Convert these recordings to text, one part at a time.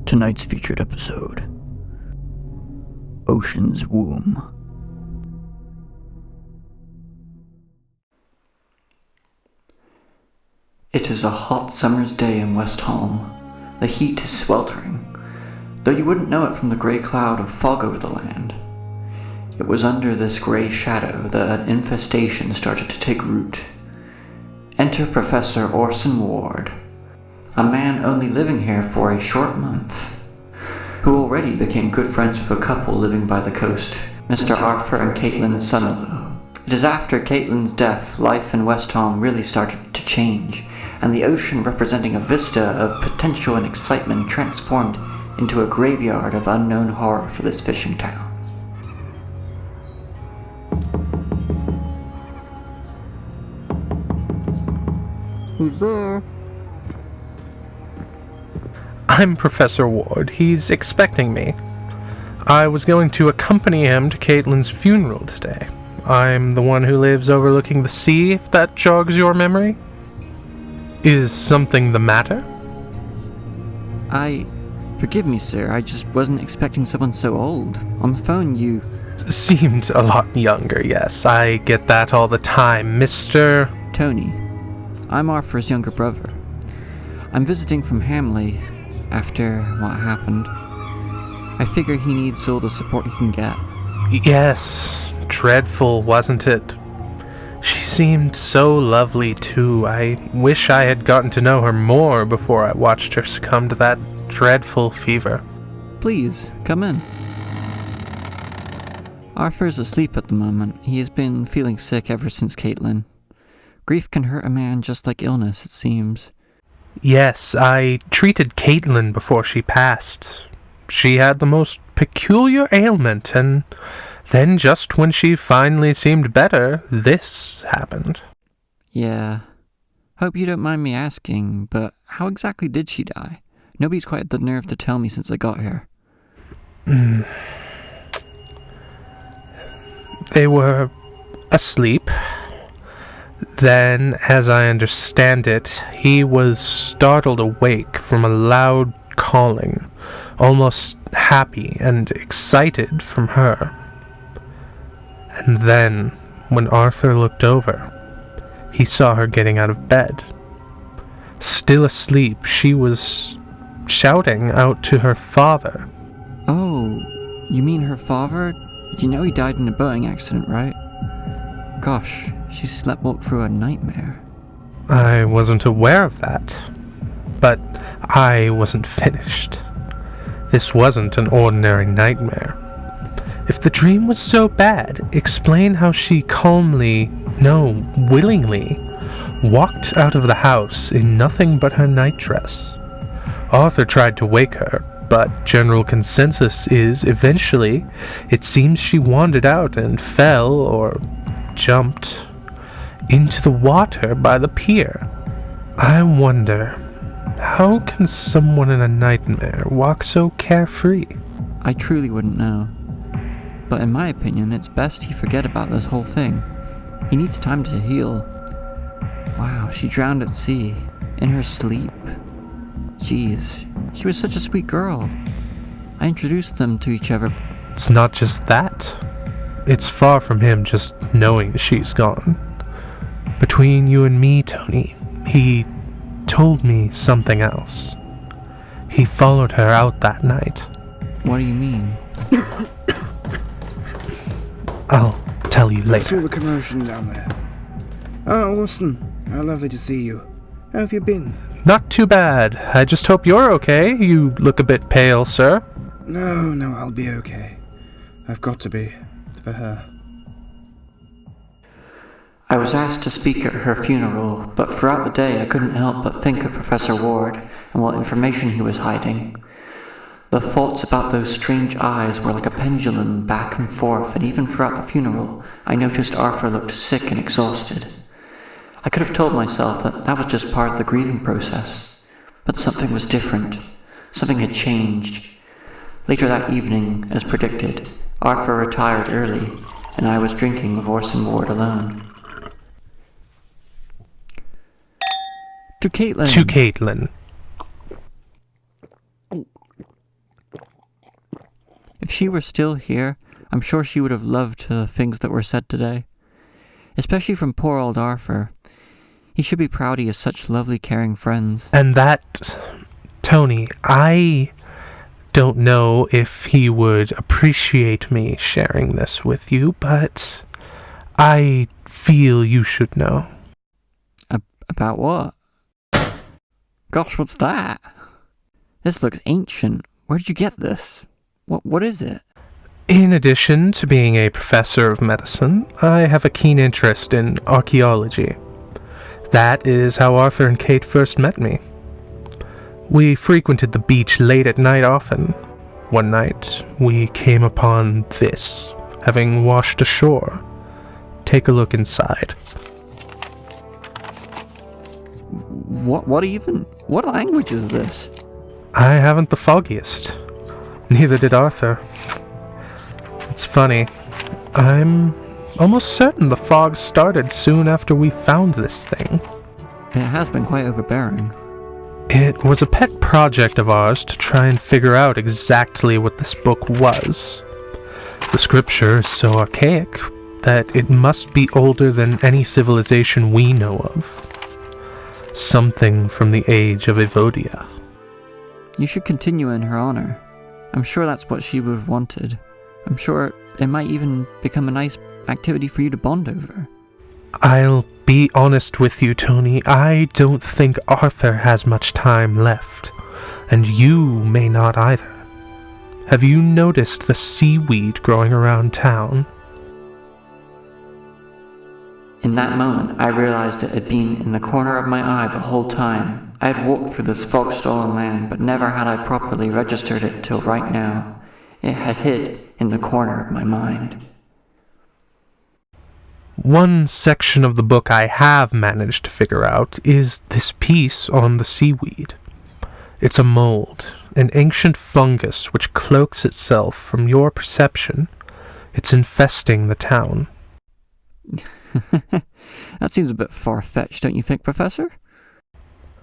Tonight's featured episode, Ocean's Womb. It is a hot summer's day in Westholm. The heat is sweltering, though you wouldn't know it from the grey cloud of fog over the land. It was under this grey shadow that an infestation started to take root. Enter Professor Orson Ward, a man only living here for a short month, who already became good friends with a couple living by the coast, Mr. Arthur and Katelyn Sunlow. It is after Katelyn's death, life in Westholm really started to change, and the ocean, representing a vista of potential and excitement, transformed into a graveyard of unknown horror for this fishing town. Who's there? I'm Professor Ward. He's expecting me. I was going to accompany him to Katelyn's funeral today. I'm the one who lives overlooking the sea, if that jogs your memory. Is something the matter? Forgive me, sir, I just wasn't expecting someone so old. On the phone, you... Seemed a lot younger, yes. I get that all the time, Mr. Tony. I'm Arthur's younger brother. I'm visiting from Hamley after what happened. I figure he needs all the support he can get. Yes, dreadful, wasn't it? She seemed so lovely, too. I wish I had gotten to know her more before I watched her succumb to that dreadful fever. Please, come in. Arthur's asleep at the moment. He has been feeling sick ever since Katelyn. Grief can hurt a man just like illness, it seems. Yes, I treated Katelyn before she passed. She had the most peculiar ailment, and then just when she finally seemed better, this happened. Yeah. Hope you don't mind me asking, but how exactly did she die? Nobody's quite had the nerve to tell me since I got here. They were asleep. Then, as I understand it, he was startled awake from a loud calling, almost happy and excited from her. And then, when Arthur looked over, he saw her getting out of bed. Still asleep, she was shouting out to her father. Oh, you mean her father? You know he died in a boating accident, right? Gosh, she sleepwalked through a nightmare. I wasn't aware of that, but I wasn't finished. This wasn't an ordinary nightmare. If the dream was so bad, explain how she calmly, no, willingly, walked out of the house in nothing but her nightdress. Arthur tried to wake her, but general consensus is, eventually, it seems she wandered out and fell, or jumped, into the water by the pier. I wonder, how can someone in a nightmare walk so carefree? I truly wouldn't know. But in my opinion, it's best he forget about this whole thing. He needs time to heal. Wow, she drowned at sea, in her sleep. Jeez, she was such a sweet girl. I introduced them to each other. It's not just that. It's far from him just knowing she's gone. Between you and me, Tony, he told me something else. He followed her out that night. What do you mean? I'll tell you What's all later. the commotion down there? Oh, Orson, how lovely to see you. How have you been? Not too bad. I just hope you're okay. You look a bit pale, sir. No, I'll be okay. I've got to be, for her. I was asked to speak at her funeral, but throughout the day I couldn't help but think of Professor Ward and what information he was hiding. The thoughts about those strange eyes were like a pendulum back and forth, and even throughout the funeral, I noticed Arthur looked sick and exhausted. I could have told myself that that was just part of the grieving process, but something was different. Something had changed. Later that evening, as predicted, Arthur retired early, and I was drinking with Orson Ward alone. To Katelyn. If she were still here, I'm sure she would have loved the things that were said today. Especially from poor old Arthur. He should be proud he has such lovely, caring friends. And that, Tony, I don't know if he would appreciate me sharing this with you, but I feel you should know. About what? Gosh, what's that? This looks ancient. Where did you get this? What is it? In addition to being a professor of medicine, I have a keen interest in archaeology. That is how Arthur and Kate first met me. We frequented the beach late at night often. One night, we came upon this, having washed ashore. Take a look inside. What language is this? I haven't the foggiest. Neither did Arthur. It's funny. I'm almost certain the fog started soon after we found this thing. It has been quite overbearing. It was a pet project of ours to try and figure out exactly what this book was. The scripture is so archaic that it must be older than any civilization we know of. Something from the age of Evodia. You should continue in her honor. I'm sure that's what she would have wanted. I'm sure it might even become a nice activity for you to bond over. I'll be honest with you, Tony. I don't think Arthur has much time left, and you may not either. Have you noticed the seaweed growing around town? In that moment, I realized it had been in the corner of my eye the whole time. I had walked through this fog-stolen land, but never had I properly registered it till right now. It had hid in the corner of my mind. One section of the book I have managed to figure out is this piece on the seaweed. It's a mold, an ancient fungus which cloaks itself from your perception. It's infesting the town. That seems a bit far-fetched, don't you think, Professor?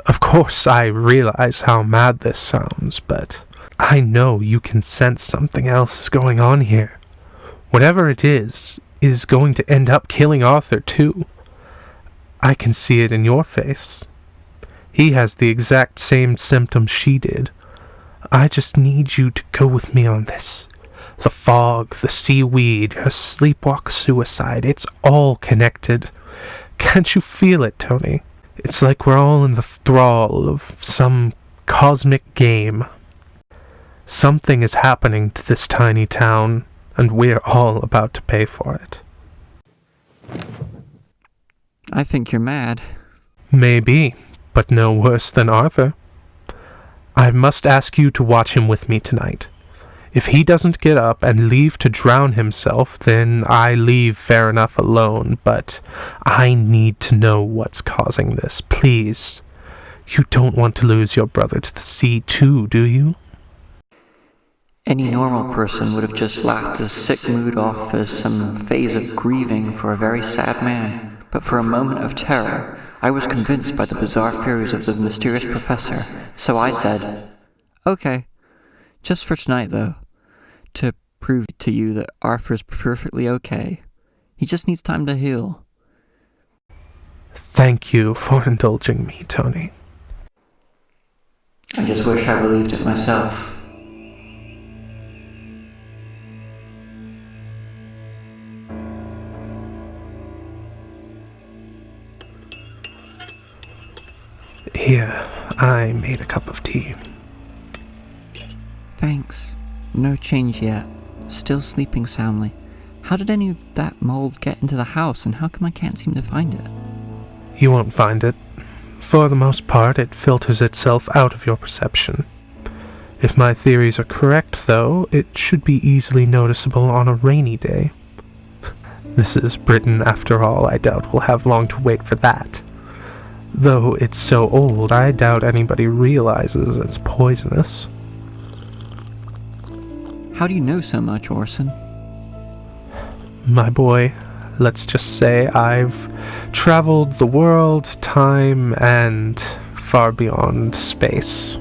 Of course, I realize how mad this sounds, but I know you can sense something else is going on here. Whatever it is going to end up killing Arthur, too. I can see it in your face. He has the exact same symptoms she did. I just need you to go with me on this. The fog, the seaweed, her sleepwalk-suicide, it's all connected. Can't you feel it, Tony? It's like we're all in the thrall of some cosmic game. Something is happening to this tiny town, and we're all about to pay for it. I think you're mad. Maybe, but no worse than Arthur. I must ask you to watch him with me tonight. If he doesn't get up and leave to drown himself, then I leave fair enough alone, but I need to know what's causing this, please. You don't want to lose your brother to the sea too, do you? Any normal person would have just laughed his sick mood off as some phase of grieving for a very sad man, but for a moment of terror, I was convinced by the bizarre theories of the mysterious professor, so I said, "Okay, just for tonight though, to prove to you that Arthur's perfectly okay. He just needs time to heal." Thank you for indulging me, Tony. I just wish I believed it myself. Here, I made a cup of tea. Thanks. No change yet. Still sleeping soundly. How did any of that mold get into the house, and how come I can't seem to find it? You won't find it. For the most part, it filters itself out of your perception. If my theories are correct, though, it should be easily noticeable on a rainy day. This is Britain, after all. I doubt we'll have long to wait for that. Though it's so old, I doubt anybody realizes it's poisonous. How do you know so much, Orson? My boy, let's just say I've traveled the world, time, and far beyond space.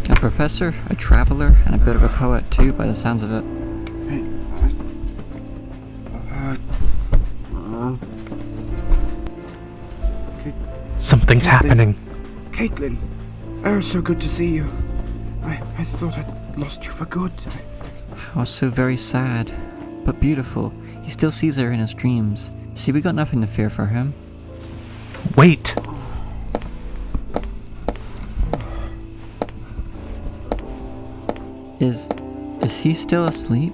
A professor, a traveler, and a bit of a poet too, by the sounds of it. Something's happening. Katelyn, oh, so good to see you. I thought I'd lost you for good. I was so very sad, but beautiful. He still sees her in his dreams. See, we got nothing to fear for him. Wait! Is he still asleep?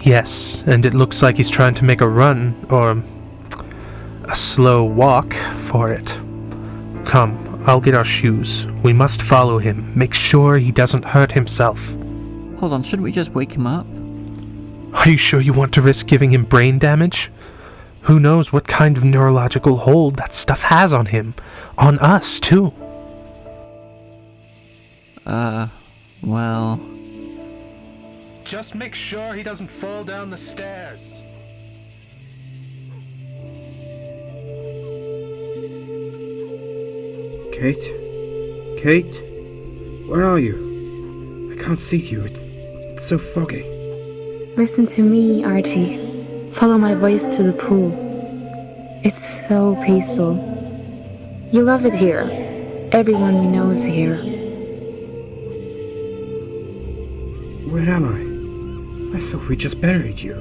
Yes, and it looks like he's trying to make a run, or a slow walk, for it. Come, I'll get our shoes. We must follow him. Make sure he doesn't hurt himself. Hold on, shouldn't we just wake him up? Are you sure you want to risk giving him brain damage? Who knows what kind of neurological hold that stuff has on him? On us, too. Well... Just make sure he doesn't fall down the stairs. Kate? Kate? Where are you? I can't see you. It's so foggy. Listen to me, Archie. Follow my voice to the pool. It's so peaceful. You love it here. Everyone we know is here. Where am I? I thought we just buried you.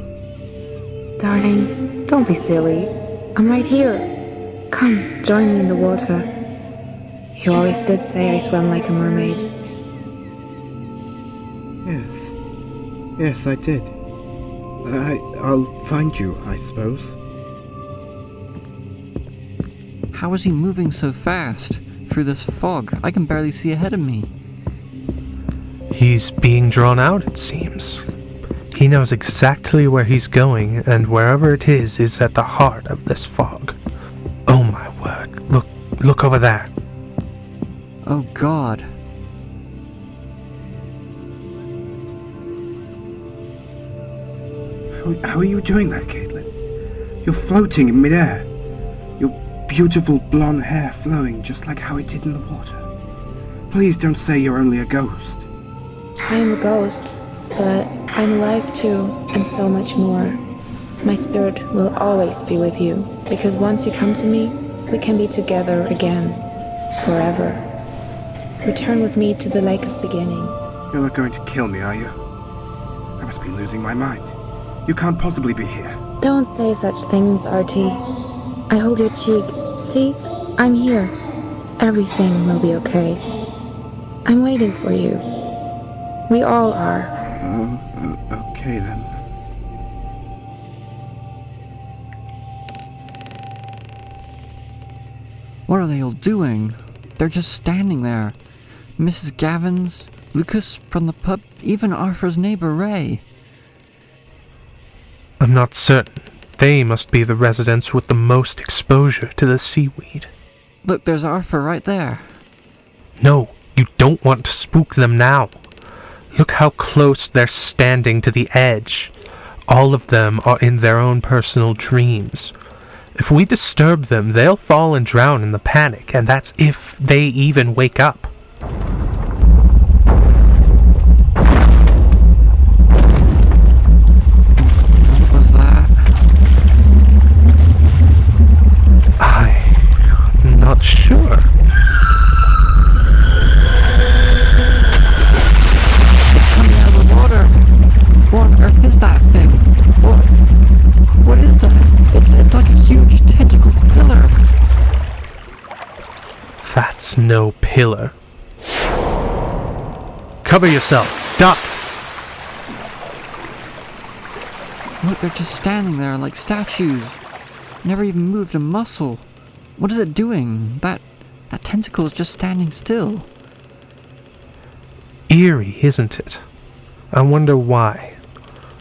Darling, don't be silly. I'm right here. Come, join me in the water. You always did say I swam like a mermaid. Yes, I did. I'll find you, I suppose. How is he moving so fast? Through this fog, I can barely see ahead of me. He's being drawn out, it seems. He knows exactly where he's going, and wherever it is at the heart of this fog. Oh my word, look over there. Oh God. How are you doing that, Katelyn? You're floating in midair. Your beautiful blonde hair flowing just like how it did in the water. Please don't say you're only a ghost. I am a ghost, but I'm alive too, and so much more. My spirit will always be with you, because once you come to me, we can be together again, forever. Return with me to the lake of beginning. You're not going to kill me, are you? I must be losing my mind. You can't possibly be here. Don't say such things, Artie. I hold your cheek. See? I'm here. Everything will be okay. I'm waiting for you. We all are. Okay then. What are they all doing? They're just standing there. Mrs. Gavins, Lucas from the pub, even Arthur's neighbor Ray. I'm not certain. They must be the residents with the most exposure to the seaweed. Look, there's Arthur right there. No, you don't want to spook them now. Look how close they're standing to the edge. All of them are in their own personal dreams. If we disturb them, they'll fall and drown in the panic, and that's if they even wake up. What was that? I'm not sure. It's coming out of the water. What on earth is that thing? What is that? It's like a huge tentacle pillar. That's no pillar. Cover yourself. Duck! Look, they're just standing there like statues. Never even moved a muscle. What is it doing? That tentacle is just standing still. Eerie, isn't it? I wonder why.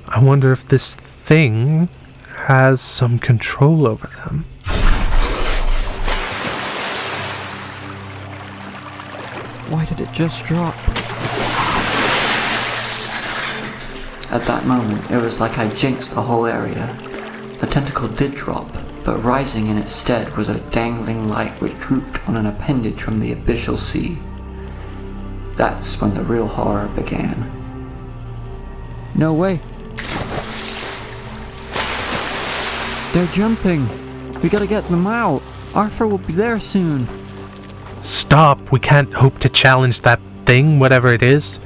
I wonder if this thing has some control over them. Why did it just drop? At that moment, it was like I jinxed the whole area. The tentacle did drop, but rising in its stead was a dangling light which drooped on an appendage from the abyssal sea. That's when the real horror began. No way. They're jumping. We gotta get them out. Arthur will be there soon. Stop! We can't hope to challenge that thing, whatever it is.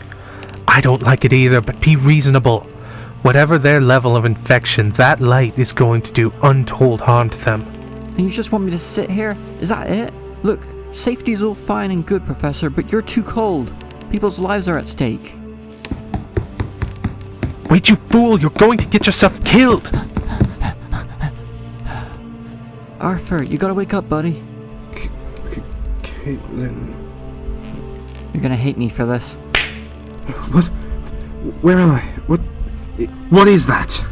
I don't like it either, but be reasonable. Whatever their level of infection, that light is going to do untold harm to them. And you just want me to sit here? Is that it? Look, safety's all fine and good, Professor, but you're too cold. People's lives are at stake. Wait, you fool! You're going to get yourself killed! Arthur, you gotta wake up, buddy. Katelyn... You're gonna hate me for this. What? Where am I? What is that?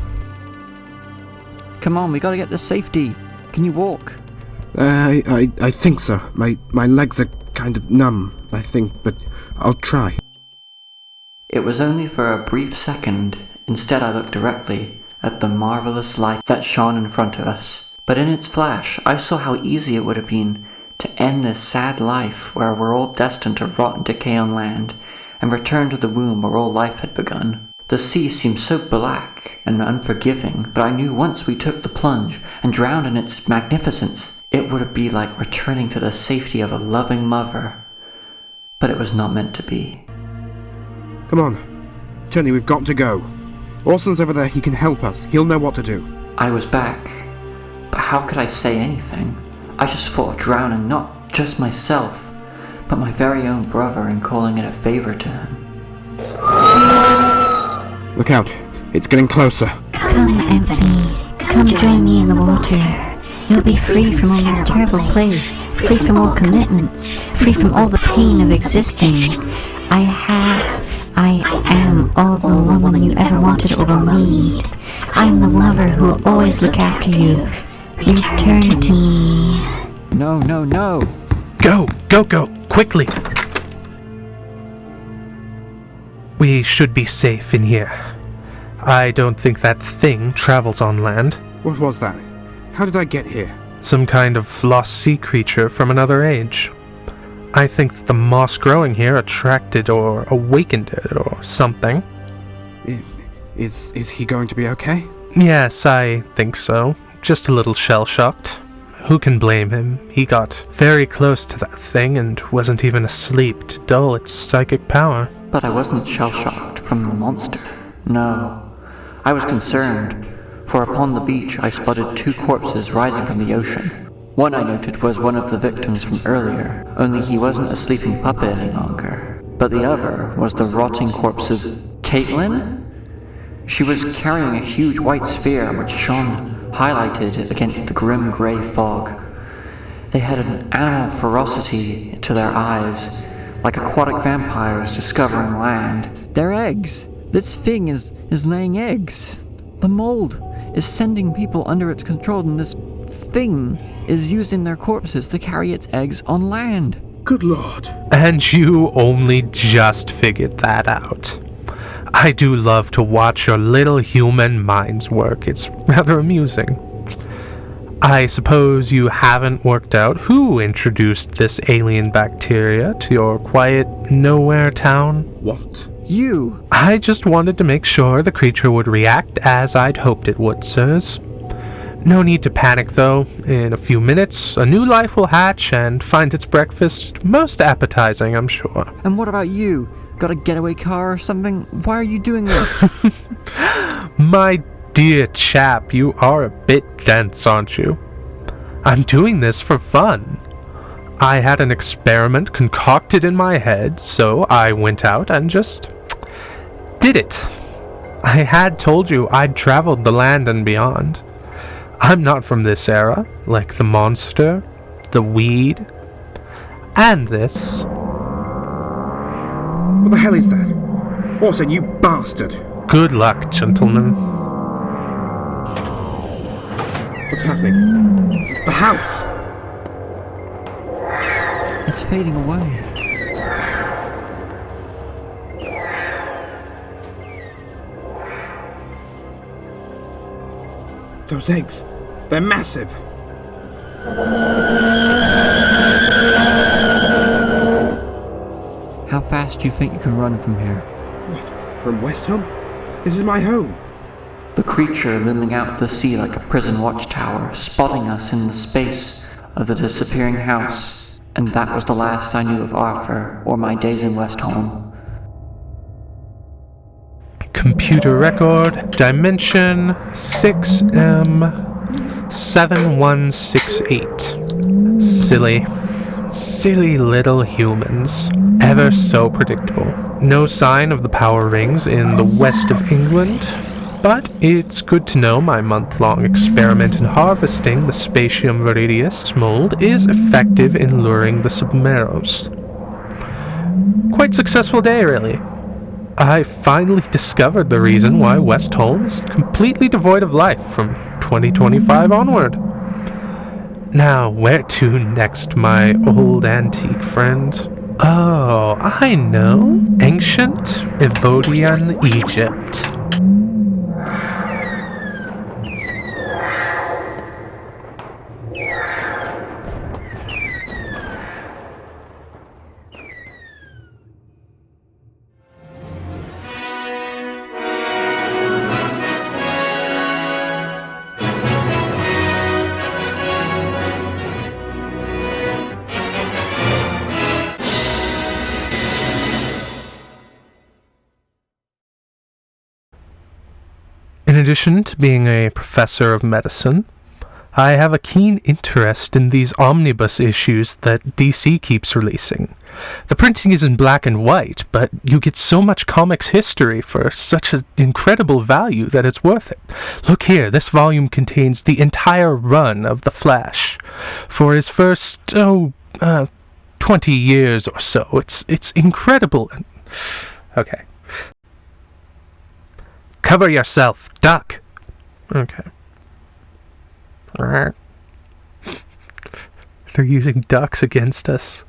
Come on, we gotta get to safety. Can you walk? I think so. My legs are kind of numb, I think, but I'll try. It was only for a brief second. Instead, I looked directly at the marvelous light that shone in front of us. But in its flash, I saw how easy it would have been to end this sad life where we're all destined to rot and decay on land, and return to the womb where all life had begun. The sea seemed so black and unforgiving, but I knew once we took the plunge and drowned in its magnificence, it would be like returning to the safety of a loving mother. But it was not meant to be. Come on. Tony, we've got to go. Orson's over there, he can help us. He'll know what to do. I was back, but how could I say anything? I just thought of drowning not just myself, but my very own brother, and calling it a favor to him. Look out. It's getting closer. Come, Evelyn. Come join me in the water. You'll be free from all this terrible place, free from all commitments, free from all the pain of existing. I am all the woman you ever wanted or will need. I'm the lover who will always look after you. Return to me. No, no, no! Go! Quickly! We should be safe in here. I don't think that thing travels on land. What was that? How did I get here? Some kind of lost sea creature from another age. I think that the moss growing here attracted or awakened it or something. Is he going to be okay? Yes, I think so. Just a little shell-shocked. Who can blame him? He got very close to that thing and wasn't even asleep to dull its psychic power. But I wasn't shell-shocked from the monster. No. I was concerned, for upon the beach I spotted 2 corpses rising from the ocean. One I noted was one of the victims from earlier, only he wasn't a sleeping puppet any longer. But the other was the rotting corpse of Katelyn? She was carrying a huge white sphere which shone highlighted against the grim grey fog. They had an animal ferocity to their eyes, like aquatic vampires discovering land. They're eggs! This thing is laying eggs! The mold is sending people under its control, and this thing is using their corpses to carry its eggs on land. Good lord. And you only just figured that out. I do love to watch your little human minds work. It's rather amusing. I suppose you haven't worked out who introduced this alien bacteria to your quiet nowhere town? What? You! I just wanted to make sure the creature would react as I'd hoped it would, sirs. No need to panic, though. In a few minutes, a new life will hatch and find its breakfast most appetizing, I'm sure. And what about you? Got a getaway car or something? Why are you doing this? My dear chap, you are a bit dense, aren't you? I'm doing this for fun. I had an experiment concocted in my head, so I went out and just did it. I had told you I'd traveled the land and beyond. I'm not from this era, like the monster, the weed, and this. What the hell is that? Orson, you bastard! Good luck, gentlemen. What's happening? The house! It's fading away. Those eggs, they're massive! How fast do you think you can run from here? What? From Westholm? This is my home. The creature looming out of the sea like a prison watchtower, spotting us in the space of the disappearing house. And that was the last I knew of Arthur or my days in Westholm. Computer record, dimension 6M7168. Silly little humans. Ever so predictable. No sign of the power rings in the west of England, but it's good to know my month-long experiment in harvesting the Spatium Viridius mold is effective in luring the submeros. Quite successful day, really. I finally discovered the reason why Westholm is completely devoid of life from 2025 onward. Now, where to next, my old antique friend? Oh, I know. Ancient Evodian Egypt. In addition to being a professor of medicine, I have a keen interest in these omnibus issues that DC keeps releasing. The printing is in black and white, but you get so much comics history for such an incredible value that it's worth it. Look here, this volume contains the entire run of The Flash. For his first, 20 years or so. It's incredible. Okay. Cover yourself, duck! Okay. Alright. They're using ducks against us.